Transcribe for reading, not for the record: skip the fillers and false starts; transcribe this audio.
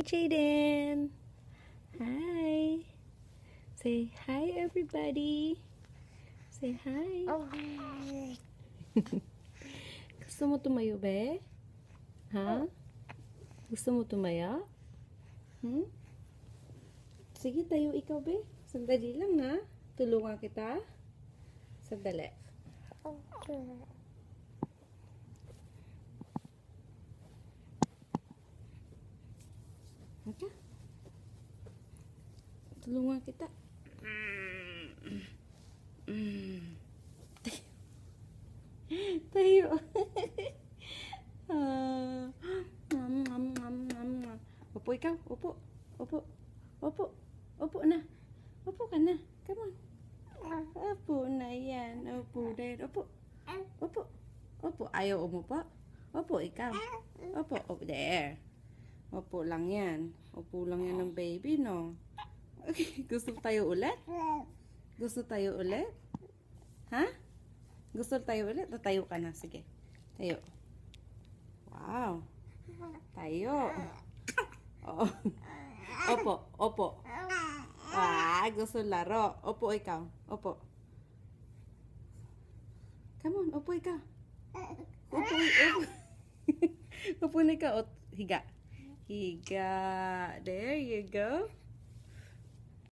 Jaden. Hi. Say hi, everybody. Say hi. Gusto mo tumayo, be? Ha? Gusto mo tumayo? Sige, tayo ikaw, be. Sandali lang, ha? Tulungan kita. Sandali. Okay. Tulungan kita. Tayo. Upo ikaw. Upo. Upo. Upo. Upo na. Upo ka na. Come on. Upo na yan. Upo din. Upo. Upo. Upo. Ayaw umupo. Upo ikaw. Upo. Upo. There. Upo lang yan. Upo lang yan ng baby, no? Okay. Gusto tayo ulit? Gusto tayo ulit? Ha? Gusto tayo ulit? Tayo ka na. Sige. Tayo. Wow. Tayo. Oo. Opo. Opo. Gusto laro. Opo ikaw. Opo. Come on. Opo ikaw. Opo. Opo. Opo na ikaw. Higa. Higa. There you go.